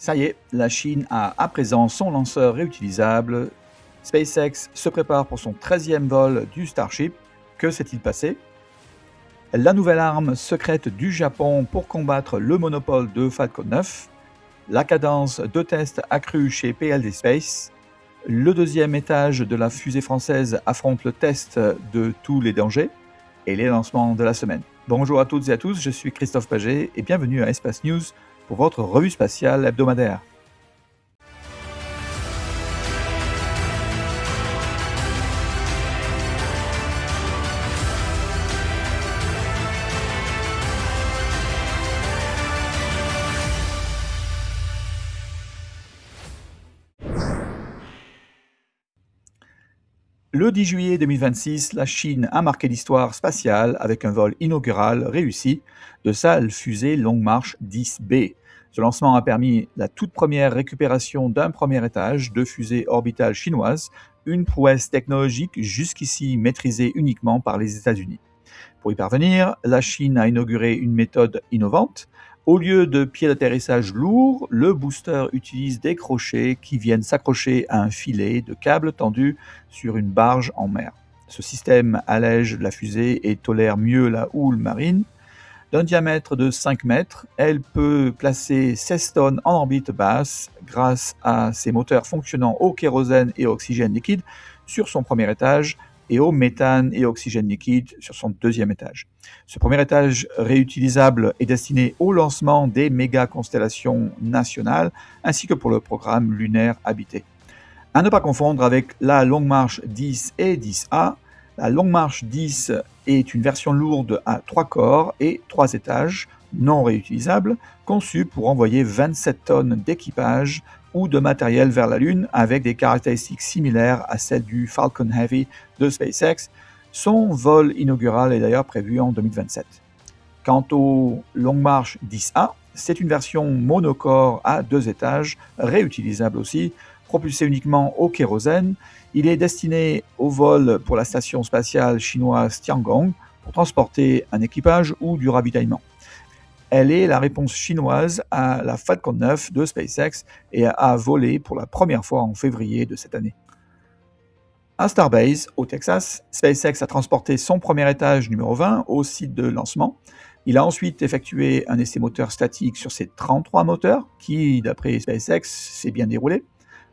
Ça y est, la Chine a à présent son lanceur réutilisable. SpaceX se prépare pour son 13e vol du Starship. Que s'est-il passé ? La nouvelle arme secrète du Japon pour combattre le monopole de Falcon 9. La cadence de test accrue chez PLD Space. Le deuxième étage de la fusée française affronte le test de tous les dangers. Et les lancements de la semaine. Bonjour à toutes et à tous, je suis Christophe Paget et bienvenue à Espace News pour votre revue spatiale hebdomadaire. Le 10 juillet 2026, la Chine a marqué l'histoire spatiale avec un vol inaugural réussi de sa fusée Long March 10B. Ce lancement a permis la toute première récupération d'un premier étage de fusée orbitale chinoise, une prouesse technologique jusqu'ici maîtrisée uniquement par les États-Unis. Pour y parvenir, la Chine a inauguré une méthode innovante. Au lieu de pieds d'atterrissage lourds, le booster utilise des crochets qui viennent s'accrocher à un filet de câbles tendus sur une barge en mer. Ce système allège la fusée et tolère mieux la houle marine. D'un diamètre de 5 mètres, elle peut placer 16 tonnes en orbite basse grâce à ses moteurs fonctionnant au kérosène et au oxygène liquide sur son premier étage et au méthane et oxygène liquide sur son deuxième étage. Ce premier étage réutilisable est destiné au lancement des méga-constellations nationales ainsi que pour le programme lunaire habité. À ne pas confondre avec la Long March 10 et 10A. La Long March 10 est une version lourde à 3 corps et 3 étages, non réutilisable, conçue pour envoyer 27 tonnes d'équipage ou de matériel vers la Lune avec des caractéristiques similaires à celles du Falcon Heavy de SpaceX. Son vol inaugural est d'ailleurs prévu en 2027. Quant au Long March 10A, c'est une version monocore à 2 étages, réutilisable aussi, propulsé uniquement au kérosène. Il est destiné au vol pour la station spatiale chinoise Tiangong pour transporter un équipage ou du ravitaillement. Elle est la réponse chinoise à la Falcon 9 de SpaceX et a volé pour la première fois en février de cette année. À Starbase, au Texas, SpaceX a transporté son premier étage numéro 20 au site de lancement. Il a ensuite effectué un essai moteur statique sur ses 33 moteurs, qui, d'après SpaceX, s'est bien déroulé.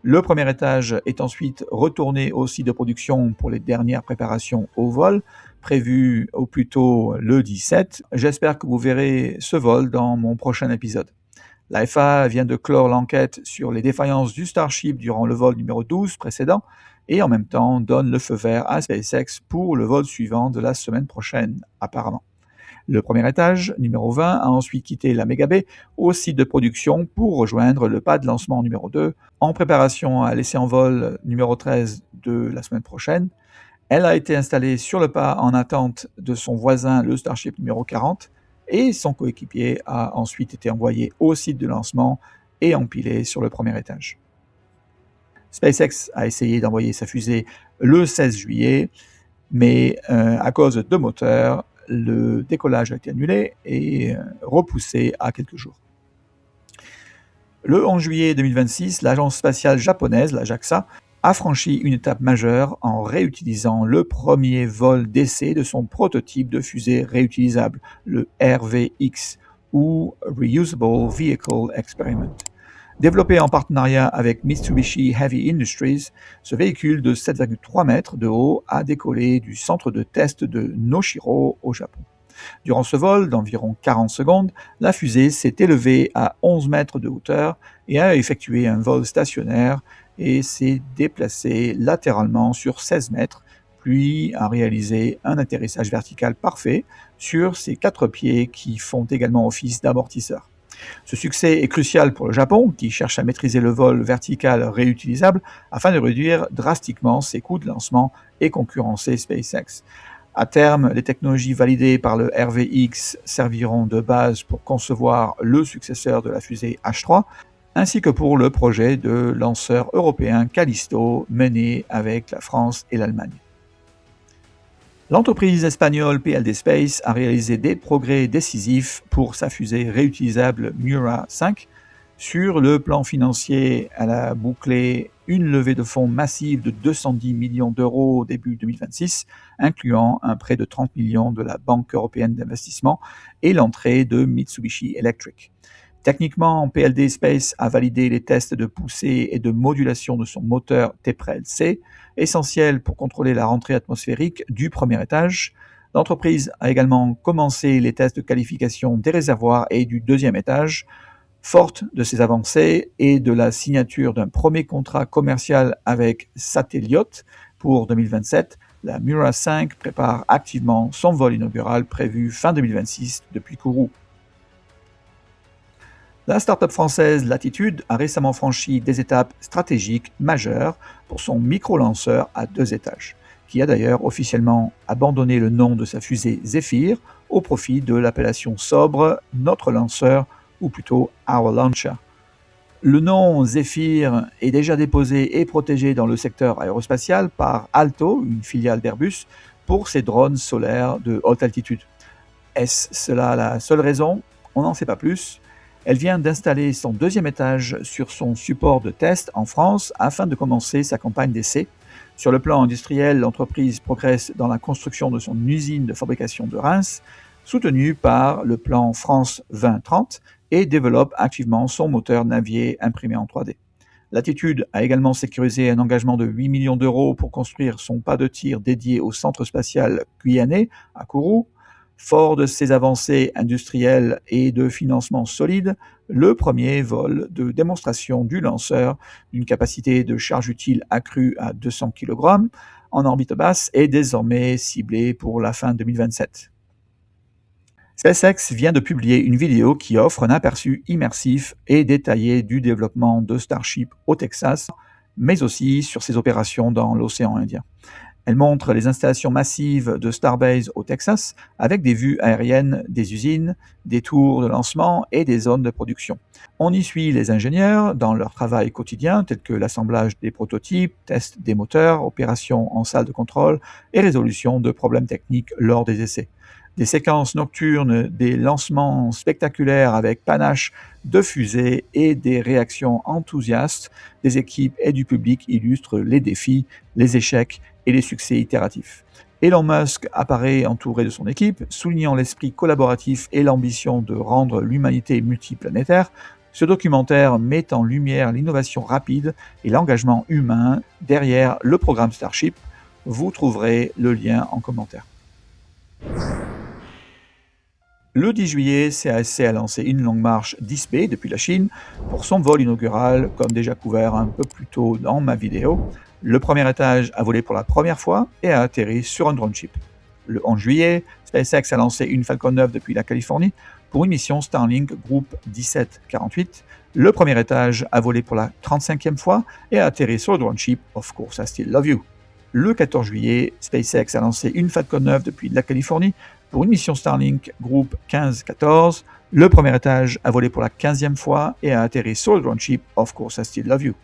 Le premier étage est ensuite retourné au site de production pour les dernières préparations au vol, prévues au plus tôt le 17. J'espère que vous verrez ce vol dans mon prochain épisode. La FAA vient de clore l'enquête sur les défaillances du Starship durant le vol numéro 12 précédent et en même temps donne le feu vert à SpaceX pour le vol suivant de la semaine prochaine, apparemment. Le premier étage, numéro 20, a ensuite quitté la Mégabay au site de production pour rejoindre le pas de lancement numéro 2, en préparation à l'essai en vol numéro 13 de la semaine prochaine. Elle a été installée sur le pas en attente de son voisin, le Starship numéro 40, et son coéquipier a ensuite été envoyé au site de lancement et empilé sur le premier étage. SpaceX a essayé d'envoyer sa fusée le 16 juillet, mais à cause de moteurs, le décollage a été annulé et repoussé à quelques jours. Le 11 juillet 2026, l'agence spatiale japonaise, la JAXA, a franchi une étape majeure en réutilisant le premier vol d'essai de son prototype de fusée réutilisable, le RVX, ou Reusable Vehicle Experiment. Développé en partenariat avec Mitsubishi Heavy Industries, ce véhicule de 7,3 mètres de haut a décollé du centre de test de Noshiro au Japon. Durant ce vol d'environ 40 secondes, la fusée s'est élevée à 11 mètres de hauteur et a effectué un vol stationnaire et s'est déplacée latéralement sur 16 mètres, puis a réalisé un atterrissage vertical parfait sur ses 4 pieds qui font également office d'amortisseur. Ce succès est crucial pour le Japon, qui cherche à maîtriser le vol vertical réutilisable afin de réduire drastiquement ses coûts de lancement et concurrencer SpaceX. À terme, les technologies validées par le RVX serviront de base pour concevoir le successeur de la fusée H3, ainsi que pour le projet de lanceur européen Callisto mené avec la France et l'Allemagne. L'entreprise espagnole PLD Space a réalisé des progrès décisifs pour sa fusée réutilisable Miura 5. Sur le plan financier, elle a bouclé une levée de fonds massive de 210 millions d'euros au début 2026, incluant un prêt de 30 millions de la Banque européenne d'investissement et l'entrée de Mitsubishi Electric. Techniquement, PLD Space a validé les tests de poussée et de modulation de son moteur TPREL-C, essentiel pour contrôler la rentrée atmosphérique du premier étage. L'entreprise a également commencé les tests de qualification des réservoirs et du deuxième étage. Forte de ces avancées et de la signature d'un premier contrat commercial avec Satelliot pour 2027, la Mura 5 prépare activement son vol inaugural prévu fin 2026 depuis Kourou. La start-up française Latitude a récemment franchi des étapes stratégiques majeures pour son micro-lanceur à 2 étages, qui a d'ailleurs officiellement abandonné le nom de sa fusée Zephyr au profit de l'appellation sobre Notre Lanceur, ou plutôt Our Launcher. Le nom Zephyr est déjà déposé et protégé dans le secteur aérospatial par Alto, une filiale d'Airbus, pour ses drones solaires de haute altitude. Est-ce cela la seule raison? On n'en sait pas plus. Elle vient d'installer son 2e étage sur son support de test en France afin de commencer sa campagne d'essai. Sur le plan industriel, l'entreprise progresse dans la construction de son usine de fabrication de Reims, soutenue par le plan France 2030, et développe activement son moteur Navier imprimé en 3D. Latitude a également sécurisé un engagement de 8 millions d'euros pour construire son pas de tir dédié au centre spatial guyanais à Kourou. Fort de ses avancées industrielles et de financement solide, le premier vol de démonstration du lanceur, d'une capacité de charge utile accrue à 200 kg en orbite basse, est désormais ciblé pour la fin 2027. SpaceX vient de publier une vidéo qui offre un aperçu immersif et détaillé du développement de Starship au Texas, mais aussi sur ses opérations dans l'océan Indien. Elle montre les installations massives de Starbase au Texas, avec des vues aériennes des usines, des tours de lancement et des zones de production. On y suit les ingénieurs dans leur travail quotidien, tel que l'assemblage des prototypes, test des moteurs, opérations en salle de contrôle et résolution de problèmes techniques lors des essais. Des séquences nocturnes, des lancements spectaculaires avec panache de fusées et des réactions enthousiastes des équipes et du public illustrent les défis, les échecs et les succès itératifs. Elon Musk apparaît entouré de son équipe, soulignant l'esprit collaboratif et l'ambition de rendre l'humanité multiplanétaire. Ce documentaire met en lumière l'innovation rapide et l'engagement humain derrière le programme Starship. Vous trouverez le lien en commentaire. Le 10 juillet, CASC a lancé une longue marche 10B depuis la Chine pour son vol inaugural, comme déjà couvert un peu plus tôt dans ma vidéo. Le premier étage a volé pour la première fois et a atterri sur un drone ship. Le 11 juillet, SpaceX a lancé une Falcon 9 depuis la Californie pour une mission Starlink Group 1748. Le premier étage a volé pour la 35e fois et a atterri sur le drone ship Of Course I Still Love You. Le 14 juillet, SpaceX a lancé une Falcon 9 depuis la Californie pour une mission Starlink Group 1514. Le premier étage a volé pour la 15e fois et a atterri sur le drone ship Of Course I Still Love You.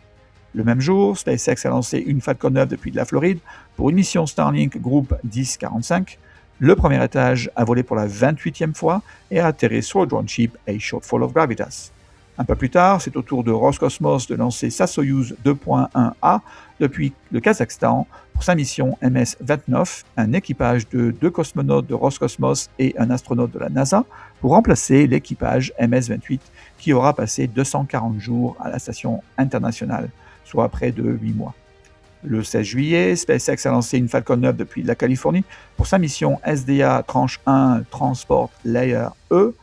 Le même jour, SpaceX a lancé une Falcon 9 depuis la Floride pour une mission Starlink Group 1045. Le premier étage a volé pour la 28e fois et a atterri sur le drone ship A Shortfall of Gravitas. Un peu plus tard, c'est au tour de Roscosmos de lancer sa Soyuz 2.1A depuis le Kazakhstan pour sa mission MS-29, un équipage de 2 cosmonautes de Roscosmos et un astronaute de la NASA pour remplacer l'équipage MS-28 qui aura passé 240 jours à la station internationale, soit près de 8 mois. Le 16 juillet, SpaceX a lancé une Falcon 9 depuis la Californie pour sa mission SDA Tranche 1 Transport Layer E.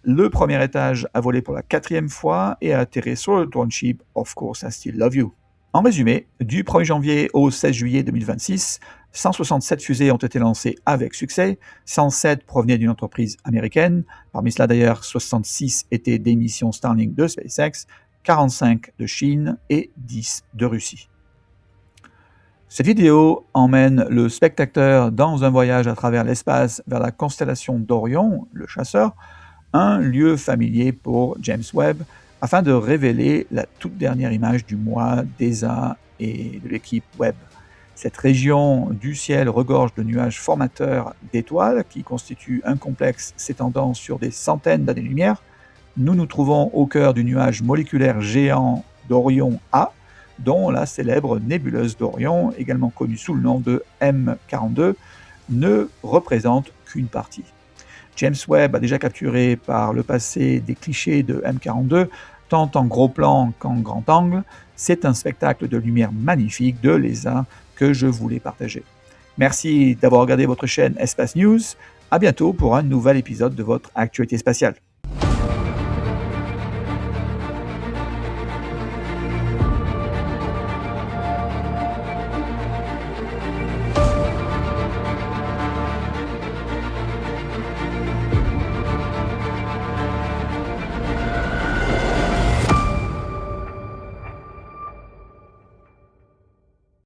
Le premier étage a volé pour la 4e fois et a atterri sur le drone ship Of Course I Still Love You. En résumé, du 1er janvier au 16 juillet 2026, 167 fusées ont été lancées avec succès, 107 provenaient d'une entreprise américaine, parmi cela d'ailleurs 66 étaient des missions Starlink de SpaceX, 45 de Chine et 10 de Russie. Cette vidéo emmène le spectateur dans un voyage à travers l'espace vers la constellation d'Orion, le chasseur, un lieu familier pour James Webb, afin de révéler la toute dernière image du mois d'ESA et de l'équipe Webb. Cette région du ciel regorge de nuages formateurs d'étoiles qui constituent un complexe s'étendant sur des centaines d'années-lumière. nous nous trouvons au cœur du nuage moléculaire géant d'Orion A, dont la célèbre nébuleuse d'Orion, également connue sous le nom de M42, ne représente qu'une partie. James Webb a déjà capturé par le passé des clichés de M42, tant en gros plan qu'en grand angle. C'est un spectacle de lumière magnifique de l'ESA que je voulais partager. Merci d'avoir regardé votre chaîne Espace News. À bientôt pour un nouvel épisode de votre Actualité spatiale.